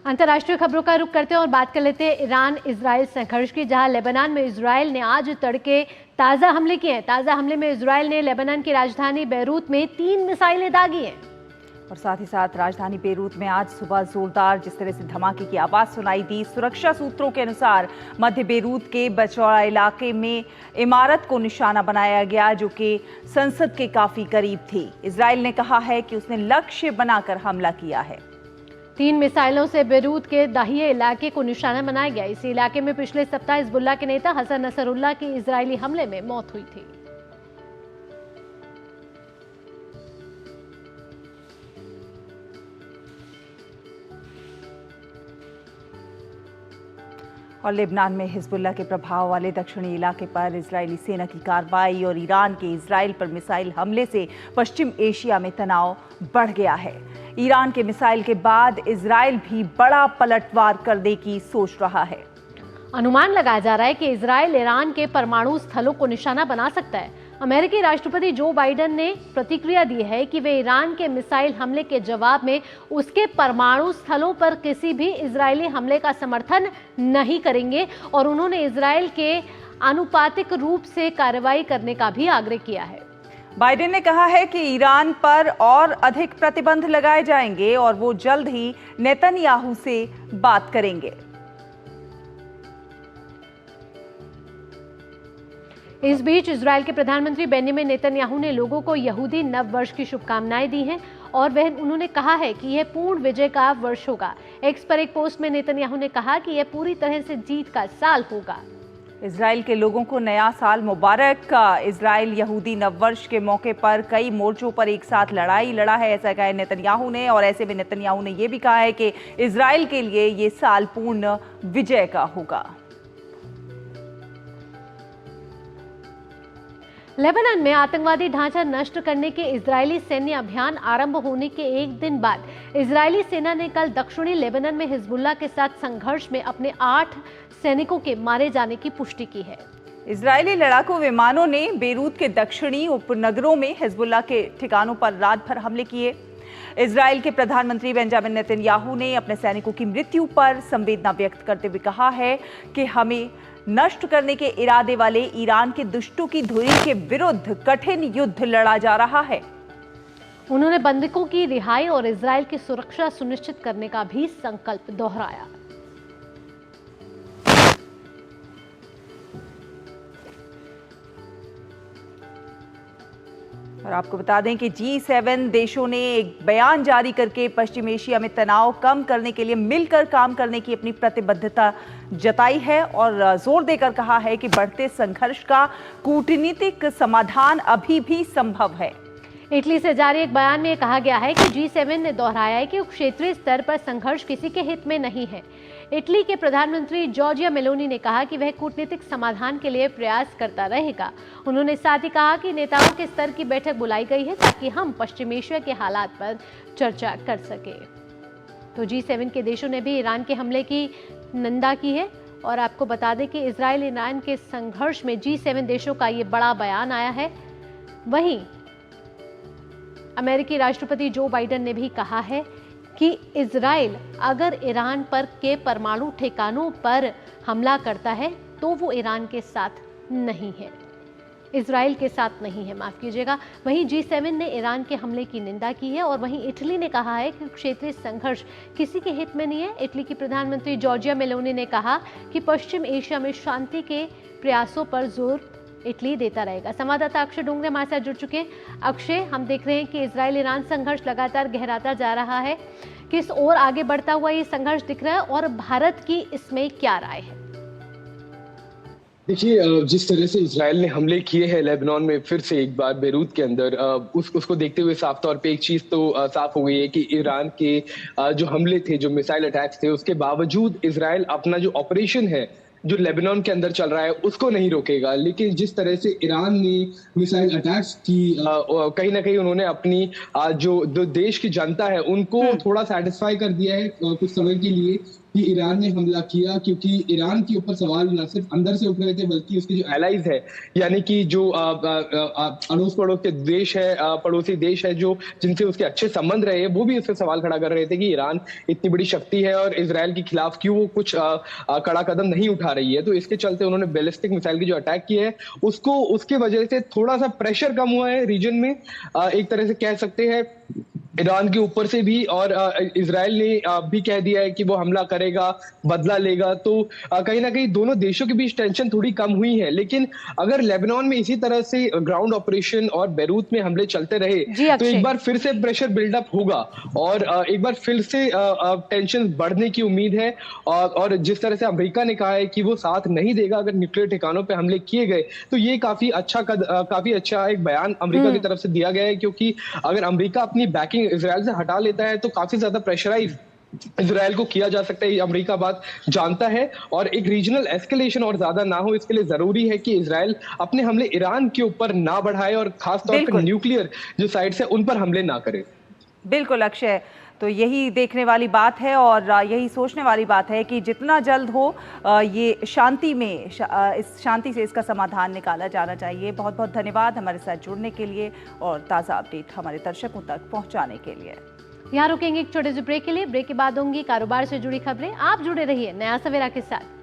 अंतर्राष्ट्रीय खबरों का रुख करते हैं और बात कर लेते हैं ईरान इजराइल संघर्ष की, जहां लेबनान में इजराइल ने आज तड़के ताज़ा हमले किए हैं। ताज़ा हमले में इजराइल ने लेबनान की राजधानी बेरूत में 3 मिसाइलें दागी हैं और साथ ही साथ राजधानी बेरूत में आज सुबह जोरदार जिस तरह से धमाके की आवाज सुनाई दी। सुरक्षा सूत्रों के अनुसार मध्य बेरूत के बचौड़ा इलाके में इमारत को निशाना बनाया गया, जो कि संसद के काफी करीब थी। इजराइल ने कहा है कि उसने लक्ष्य बनाकर हमला किया है। 3 मिसाइलों से बेरूत के दाहिए इलाके को निशाना बनाया गया। इसी इलाके में पिछले सप्ताह हिजबुल्लाह के नेता हसन नसरुल्लाह की इजरायली हमले में मौत हुई थी। और लेबनान में हिजबुल्लाह के प्रभाव वाले दक्षिणी इलाके पर इजरायली सेना की कार्रवाई और ईरान के इजराइल पर मिसाइल हमले से पश्चिम एशिया में तनाव बढ़ गया है। ईरान के मिसाइल के बाद इजराइल भी बड़ा पलटवार करने की सोच रहा है। अनुमान लगाया जा रहा है कि इजराइल ईरान के परमाणु स्थलों को निशाना बना सकता है। अमेरिकी राष्ट्रपति जो बाइडेन ने प्रतिक्रिया दी है कि वे ईरान के मिसाइल हमले के जवाब में उसके परमाणु स्थलों पर किसी भी इजरायली हमले का समर्थन नहीं करेंगे और उन्होंने इजराइल के आनुपातिक रूप से कार्रवाई करने का भी आग्रह किया है। बाइडेन ने कहा है कि ईरान पर और अधिक प्रतिबंध लगाए जाएंगे और वो जल्द ही नेतन्याहू से बात करेंगे। इस बीच इजराइल के प्रधानमंत्री बेंजामिन नेतन्याहू ने लोगों को यहूदी नव वर्ष की शुभकामनाएं दी हैं और उन्होंने कहा है कि यह पूर्ण विजय का वर्ष होगा। एक्स पर एक पोस्ट में नेतन्याहू ने कहा कि यह पूरी तरह से जीत का साल होगा। इजराइल के लोगों को नया साल मुबारक। इजराइल यहूदी नववर्ष के मौके पर कई मोर्चों पर एक साथ लड़ाई लड़ा है, ऐसा कहा नेतन्याहू ने। और ऐसे में नेतन्याहू ने यह भी कहा है कि इजराइल के लिए ये साल पूर्ण विजय का होगा। लेबनान में आतंकवादी ढांचा नष्ट करने के इजरायली सैन्य अभियान आरंभ होने के एक दिन बाद इजरायली सेना ने कल दक्षिणी लेबनान में हिजबुल्लाह के साथ संघर्ष में अपने 8 सैनिकों के मारे जाने की पुष्टि की है। इजरायली लड़ाकू विमानों ने बेरूत के दक्षिणी उपनगरों में हिजबुल्लाह के ठिकानों पर रात भर हमले किए। इजराइल के प्रधानमंत्री बेंजामिन नेतन्याहू ने अपने सैनिकों की मृत्यु पर संवेदना व्यक्त करते हुए कहा है कि हमें नष्ट करने के इरादे वाले ईरान के दुष्टों की धुरी के विरुद्ध कठिन युद्ध लड़ा जा रहा है। उन्होंने बंधकों की रिहाई और इजराइल की सुरक्षा सुनिश्चित करने का भी संकल्प दोहराया। और आपको बता दें कि G7 देशों ने एक बयान जारी करके पश्चिम एशिया में तनाव कम करने के लिए मिलकर काम करने की अपनी प्रतिबद्धता जताई है और जोर देकर कहा है कि बढ़ते संघर्ष का कूटनीतिक समाधान अभी भी संभव है। इटली से जारी एक बयान में कहा गया है कि G7 ने दोहराया है कि क्षेत्रीय स्तर पर संघर्ष किसी के हित में नहीं है। इटली के प्रधानमंत्री जॉर्जिया मेलोनी ने कहा कि वह कूटनीतिक समाधान के लिए प्रयास करता रहेगा। उन्होंने साथ ही कहा कि नेताओं के स्तर की बैठक बुलाई गई है ताकि हम पश्चिम एशिया के हालात पर चर्चा कर सके। तो G7 के देशों ने भी ईरान के हमले की निंदा की है और आपको बता दें कि इजराइल ईरान के संघर्ष में G7 देशों का ये बड़ा बयान आया है। वहीं अमेरिकी राष्ट्रपति जो बाइडेन ने भी कहा है कि इजराइल अगर ईरान पर के परमाणु ठिकानों पर हमला करता है तो वो ईरान के साथ नहीं है, इजराइल के साथ नहीं है, माफ कीजिएगा। वहीं G7 ने ईरान के हमले की निंदा की है और वहीं इटली ने कहा है कि क्षेत्रीय संघर्ष किसी के हित में नहीं है। इटली की प्रधानमंत्री जॉर्जिया मेलोनी ने कहा कि पश्चिम एशिया में शांति के प्रयासों पर जोर इटली देता रहेगा। संवाददाता अक्षय डोंगरे हमारे साथ जुड़ चुके हैं। अक्षय, हम देख रहे हैं कि इजराइल ईरान संघर्ष लगातार गहराता जा रहा है, किस ओर आगे बढ़ता हुआ ये संघर्ष दिख रहा है और भारत की इसमें क्या राय है? देखिए, जिस तरह से इजराइल ने हमले किए हैं लेबनान में फिर से एक बार बेरूत के अंदर, उसको देखते हुए साफ तौर पे एक चीज तो साफ हो गई है कि ईरान के जो हमले थे, जो मिसाइल अटैक्स थे, उसके बावजूद इजराइल अपना जो ऑपरेशन है जो लेबनान के अंदर चल रहा है उसको नहीं रोकेगा। लेकिन जिस तरह से ईरान ने मिसाइल अटैक्स की, कहीं ना कहीं उन्होंने अपनी जो देश की जनता है उनको थोड़ा सेटिस्फाई कर दिया है कुछ समय के लिए। कि ईरान ने हमला किया, क्योंकि ईरान के ऊपर सवाल न सिर्फ अंदर से उठ रहे थे बल्कि उसके जो एलाइज है, यानी कि जो अड़ोस पड़ोस के देश है, पड़ोसी देश है जो जिनसे उसके अच्छे संबंध रहे हैं, वो भी उससे सवाल खड़ा कर रहे थे कि ईरान इतनी बड़ी शक्ति है और इजराइल के खिलाफ क्यों वो कुछ कड़ा कदम नहीं उठा रही है। तो इसके चलते उन्होंने बैलिस्टिक मिसाइल की जो अटैक की है उसको, उसके वजह से थोड़ा सा प्रेशर कम हुआ है रीजन में, एक तरह से कह सकते हैं ईरान के ऊपर से भी। और इजराइल ने भी कह दिया है कि वो हमला करेगा, बदला लेगा। तो कहीं ना कहीं दोनों देशों के बीच टेंशन थोड़ी कम हुई है। लेकिन अगर लेबनान में इसी तरह से ग्राउंड ऑपरेशन और बैरूत में हमले चलते रहे तो एक बार फिर से प्रेशर बिल्डअप होगा और एक बार फिर से टेंशन बढ़ने की उम्मीद है। और जिस तरह से अमेरिका ने कहा है कि वो साथ नहीं देगा अगर न्यूक्लियर ठिकानों पर हमले किए गए, तो ये काफी अच्छा एक बयान अमेरिका की तरफ से दिया गया है। क्योंकि अगर अमेरिका अपनी बैकिंग इजराइल से हटा लेता है तो काफी ज्यादा प्रेशराइज इजराइल को किया जा सकता है। ये अमेरिका बात जानता है और एक रीजनल एस्केलेशन और ज्यादा ना हो, इसके लिए जरूरी है कि इजराइल अपने हमले ईरान के ऊपर ना बढ़ाए और खासतौर पर न्यूक्लियर जो साइट्स है उन पर हमले ना करे। बिल्कुल अक्षय, तो यही देखने वाली बात है और यही सोचने वाली बात है कि जितना जल्द हो ये शांति में इस शांति से इसका समाधान निकाला जाना चाहिए। बहुत बहुत धन्यवाद हमारे साथ जुड़ने के लिए और ताज़ा अपडेट हमारे दर्शकों तक पहुंचाने के लिए। यहाँ रुकेंगे एक छोटे से ब्रेक के लिए। ब्रेक के बाद होंगी कारोबार से जुड़ी खबरें। आप जुड़े रहिए नया सवेरा के साथ।